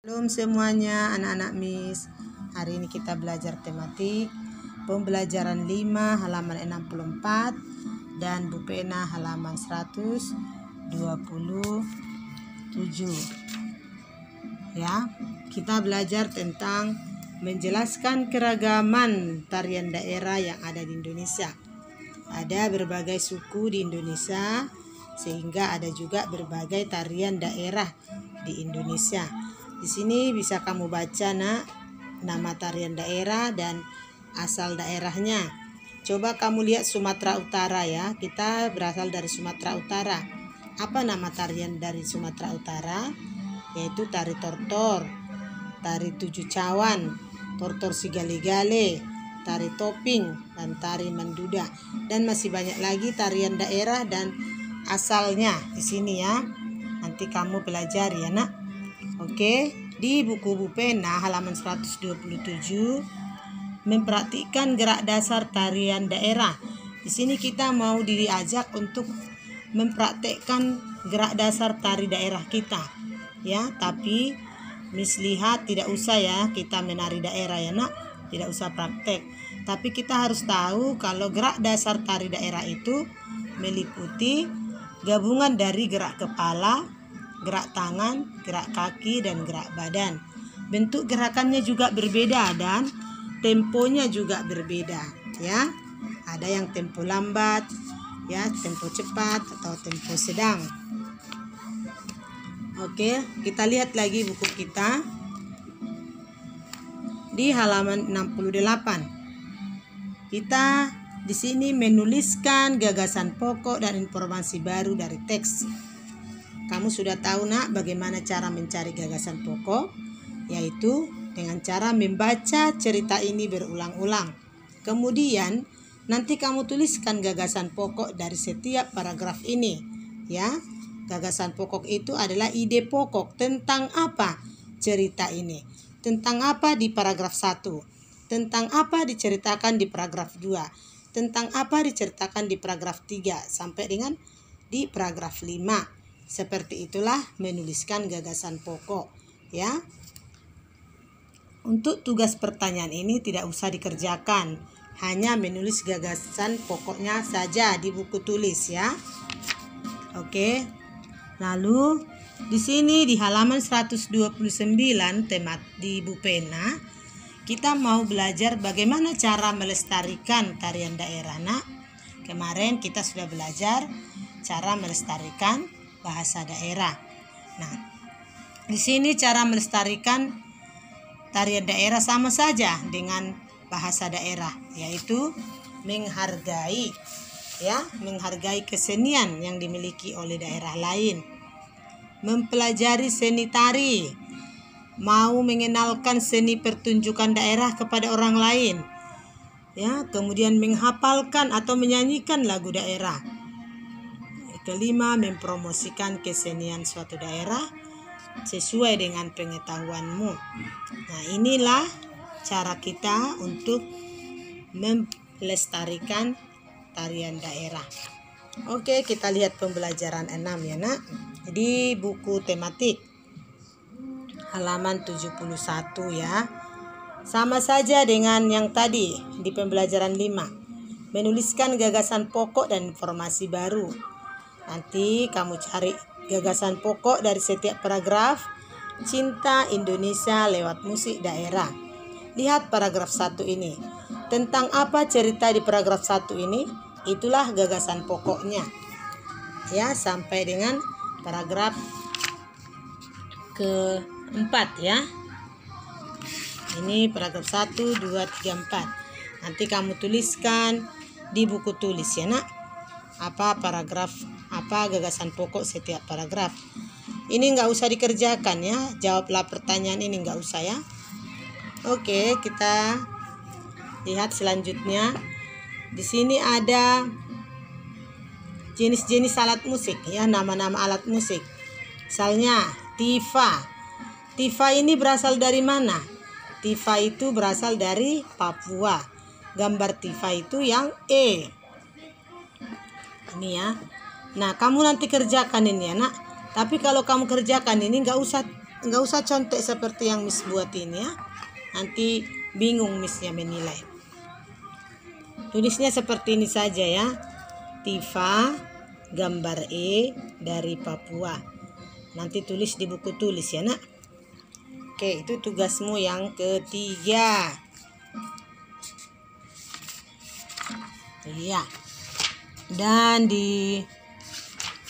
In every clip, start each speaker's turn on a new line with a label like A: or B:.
A: Shalom semuanya anak-anak Miss. Hari ini kita belajar tematik pembelajaran 5 halaman 64 dan Bu Pena halaman 127. Ya, kita belajar tentang menjelaskan keragaman tarian daerah yang ada di Indonesia. Ada berbagai suku di Indonesia, sehingga ada juga berbagai tarian daerah di Indonesia. Di sini bisa kamu baca nama tarian daerah dan asal daerahnya. Coba kamu lihat Sumatera Utara ya. Kita berasal dari Sumatera Utara. Apa nama tarian dari Sumatera Utara? Yaitu tari tortor, tari tujuh cawan, tortor sigale-gale, tari toping, dan tari menduda. Dan masih banyak lagi tarian daerah dan asalnya di sini ya. Nanti kamu pelajari ya nak. Oke, di buku Bu Pena halaman 127 mempraktikkan gerak dasar tarian daerah. Di sini kita mau diajak untuk mempraktekkan gerak dasar tari daerah kita. Ya, tapi Miss lihat tidak usah ya kita menari daerah ya nak, tidak usah praktek. Tapi kita harus tahu kalau gerak dasar tari daerah itu meliputi gabungan dari gerak kepala, gerak tangan, gerak kaki, dan gerak badan. Bentuk gerakannya juga berbeda dan temponya juga berbeda ya. Ada yang tempo lambat ya, tempo cepat atau tempo sedang. Oke, kita lihat lagi buku kita di halaman 68. Kita di sini menuliskan gagasan pokok dan informasi baru dari teks. Kamu sudah tahu nak bagaimana cara mencari gagasan pokok, yaitu dengan cara membaca cerita ini berulang-ulang. Kemudian nanti kamu tuliskan gagasan pokok dari setiap paragraf ini ya. Gagasan pokok itu adalah ide pokok tentang apa cerita ini, tentang apa di paragraf 1, tentang apa diceritakan di paragraf 2, tentang apa diceritakan di paragraf 3 sampai dengan di paragraf 5. Seperti itulah menuliskan gagasan pokok ya. Untuk tugas pertanyaan ini tidak usah dikerjakan, hanya menulis gagasan pokoknya saja di buku tulis ya. Oke. Lalu di sini di halaman 129 temat di Bu Pena kita mau belajar bagaimana cara melestarikan tarian daerah nak. Kemarin kita sudah belajar cara melestarikan bahasa daerah. Nah, di sini cara melestarikan tarian daerah sama saja dengan bahasa daerah, yaitu menghargai ya, menghargai kesenian yang dimiliki oleh daerah lain, mempelajari seni tari, mau mengenalkan seni pertunjukan daerah kepada orang lain ya, kemudian menghafalkan atau menyanyikan lagu daerah. Kelima, mempromosikan kesenian suatu daerah sesuai dengan pengetahuanmu. Nah, inilah cara kita untuk melestarikan tarian daerah. Oke, kita lihat pembelajaran 6 ya nak. Di buku tematik halaman 71 ya. Sama saja dengan yang tadi di pembelajaran 5. Menuliskan gagasan pokok dan informasi baru. Nanti kamu cari gagasan pokok dari setiap paragraf. Cinta Indonesia lewat musik daerah. Lihat paragraf 1 ini. Tentang apa cerita di paragraf 1 ini? Itulah gagasan pokoknya. Ya, sampai dengan paragraf keempat ya. Ini paragraf 1, 2, 3, 4. Nanti kamu tuliskan di buku tulis ya nak. Apa paragraf, apa gagasan pokok setiap paragraf. Ini nggak usah dikerjakan ya, jawablah pertanyaan ini nggak usah ya. Oke, kita lihat selanjutnya. Di sini ada jenis-jenis alat musik ya, nama-nama alat musik. Misalnya tifa. Tifa ini berasal dari mana? Tifa itu berasal dari Papua. Gambar tifa itu yang E. Ini ya. Nah, kamu nanti kerjakan ini ya nak. Tapi kalau kamu kerjakan ini nggak usah nggak usah contek seperti yang Miss buat ini ya. Nanti bingung Missnya menilai. Tulisnya seperti ini saja ya. Tifa, gambar E dari Papua. Nanti tulis di buku tulis ya nak. Oke, itu tugasmu yang ketiga. Iya. Dan di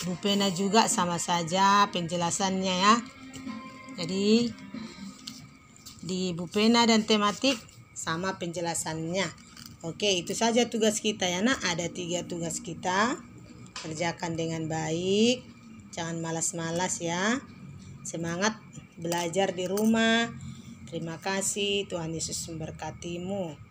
A: Bu Pena juga sama saja penjelasannya ya. Jadi di Bu Pena dan tematik sama penjelasannya. Oke, itu saja tugas kita ya nak. Ada 3 tugas kita. Kerjakan dengan baik. Jangan malas-malas ya. Semangat belajar di rumah. Terima kasih. Tuhan Yesus memberkatimu.